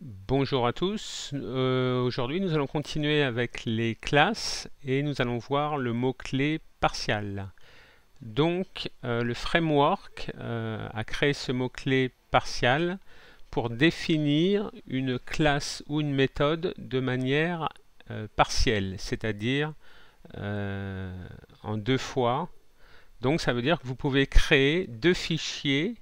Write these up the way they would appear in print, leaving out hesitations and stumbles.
Bonjour à tous. Aujourd'hui, nous allons continuer avec les classes et nous allons voir le mot-clé partial. Donc, le framework a créé ce mot-clé partial pour définir une classe ou une méthode de manière partielle, c'est-à-dire en deux fois. Donc, ça veut dire que vous pouvez créer deux fichiers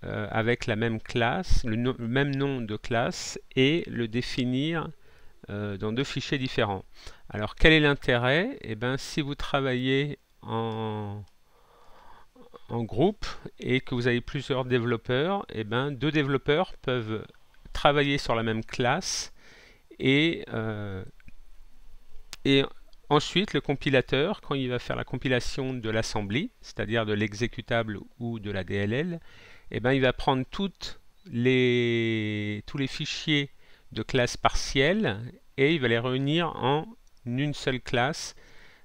avec la même classe, le même nom de classe et le définir dans deux fichiers différents. Alors quel est l'intérêt? Eh bien, si vous travaillez en groupe et que vous avez plusieurs développeurs, eh bien, deux développeurs peuvent travailler sur la même classe et ensuite le compilateur, quand il va faire la compilation de l'assembly, c'est-à-dire de l'exécutable ou de la DLL, eh bien, il va prendre tous les fichiers de classe partielle et il va les réunir en une seule classe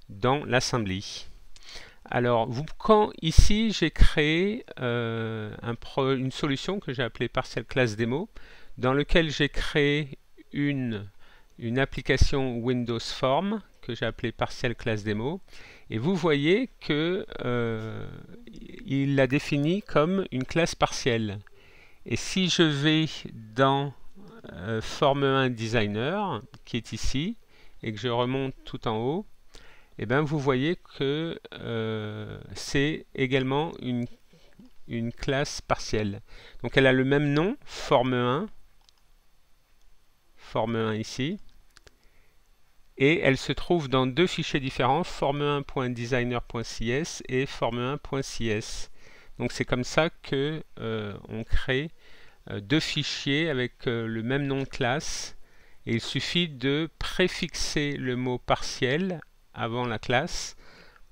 dans l'assembly. Alors, quand ici j'ai créé une solution que j'ai appelée Partial Class Demo, dans lequel j'ai créé une application Windows Form que j'ai appelée Partial Class Demo, et vous voyez que il l'a définie comme une classe partielle. Et si je vais dans Form 1 Designer, qui est ici, et que je remonte tout en haut, et bien vous voyez que c'est également une classe partielle. Donc elle a le même nom, Form 1 ici, et elle se trouve dans deux fichiers différents, form1.designer.cs et form1.cs. Donc c'est comme ça que on crée deux fichiers avec le même nom de classe, et il suffit de préfixer le mot partiel avant la classe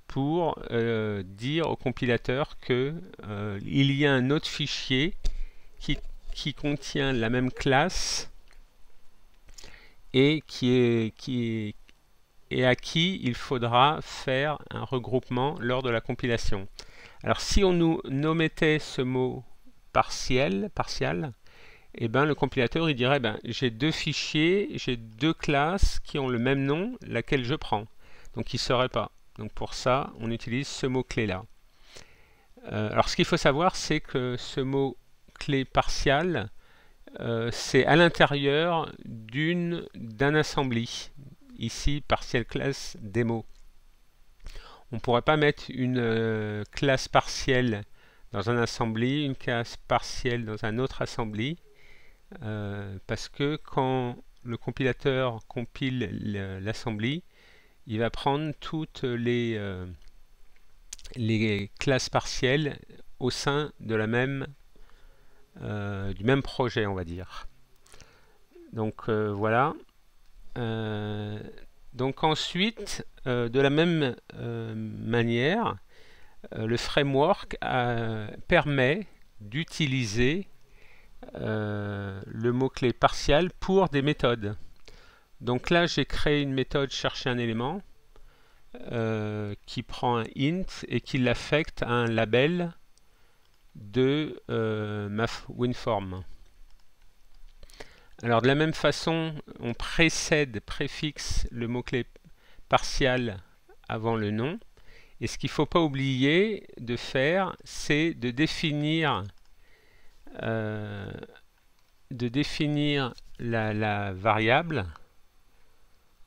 pour dire au compilateur que il y a un autre fichier qui contient la même classe et et à qui il faudra faire un regroupement lors de la compilation. Alors si on nous omettait ce mot partiel, eh ben, le compilateur il dirait j'ai deux fichiers, j'ai deux classes qui ont le même nom, laquelle je prends. Donc il ne saurait pas. Donc pour ça, on utilise ce mot-clé là. Alors ce qu'il faut savoir, c'est que ce mot-clé partial, c'est à l'intérieur d'un assembly. Ici, partial class démo. On ne pourrait pas mettre une classe partielle dans un assembly, une classe partielle dans un autre assembly, parce que quand le compilateur compile l'assembly, il va prendre toutes les classes partielles au sein de du même projet, on va dire. Donc voilà. Donc ensuite, de la même manière, le framework permet d'utiliser le mot-clé partial pour des méthodes. Donc là, j'ai créé une méthode chercher un élément qui prend un int et qui l'affecte à un label de ma WinForm. Alors de la même façon, on préfixe le mot-clé partial avant le nom. Et ce qu'il ne faut pas oublier de faire, c'est de définir la variable,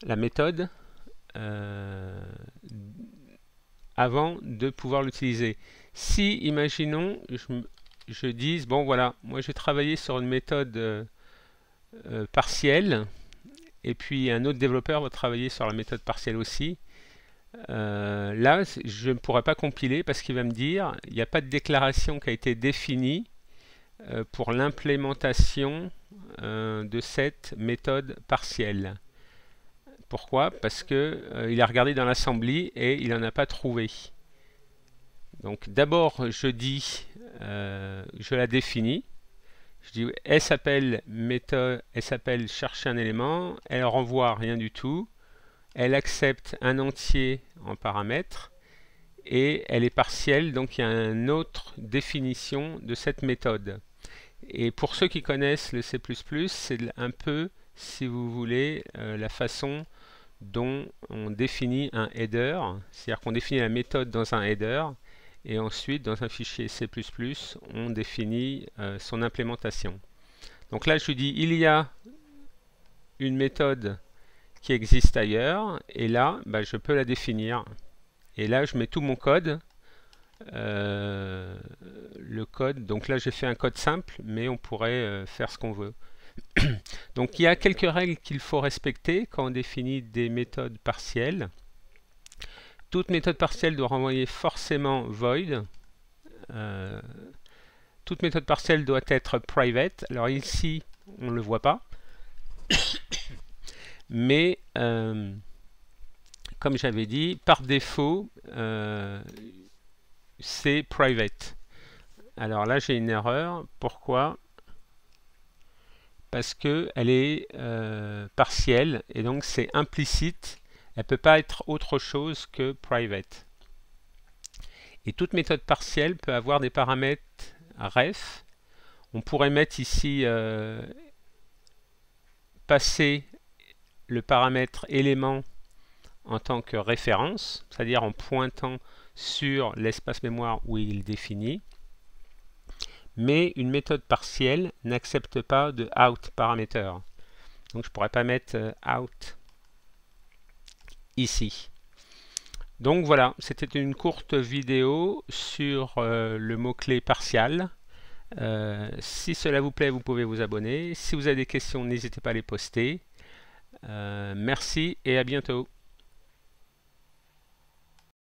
la méthode, avant de pouvoir l'utiliser. Si, imaginons, je dise, bon voilà, moi j'ai travaillé sur une méthode partielle, et puis un autre développeur va travailler sur la méthode partielle aussi. Là, je ne pourrais pas compiler parce qu'il va me dire il n'y a pas de déclaration qui a été définie pour l'implémentation de cette méthode partielle. Pourquoi? Parce qu'il a regardé dans l'assembly et il n'en a pas trouvé. Donc d'abord je dis, je la définis. Je dis elle s'appelle méthode, elle s'appelle chercher un élément, elle renvoie rien du tout, elle accepte un entier en paramètres et elle est partielle, donc il y a une autre définition de cette méthode. Et pour ceux qui connaissent le C++, c'est un peu, si vous voulez, la façon dont on définit un header, c'est-à-dire qu'on définit la méthode dans un header, et ensuite dans un fichier C++, on définit son implémentation. Donc là, je lui dis, il y a une méthode qui existe ailleurs, et là, bah, je peux la définir. Et là, je mets tout mon code. Le code, donc là j'ai fait un code simple, mais on pourrait faire ce qu'on veut. Donc il y a quelques règles qu'il faut respecter quand on définit des méthodes partielles. Toute méthode partielle doit renvoyer forcément void. Toute méthode partielle doit être private. Alors ici, on ne le voit pas. Mais comme j'avais dit, par défaut, c'est private. Alors là, j'ai une erreur. Pourquoi? Parce qu'elle est partielle et donc c'est implicite. Elle ne peut pas être autre chose que private. Et toute méthode partielle peut avoir des paramètres ref. On pourrait mettre ici passer le paramètre élément en tant que référence, c'est-à-dire en pointant sur l'espace mémoire où il définit. Mais une méthode partielle n'accepte pas de out parameter. Donc je ne pourrais pas mettre out ici. Donc voilà, c'était une courte vidéo sur le mot-clé partial. Si cela vous plaît, vous pouvez vous abonner. Si vous avez des questions, n'hésitez pas à les poster. Merci et à bientôt.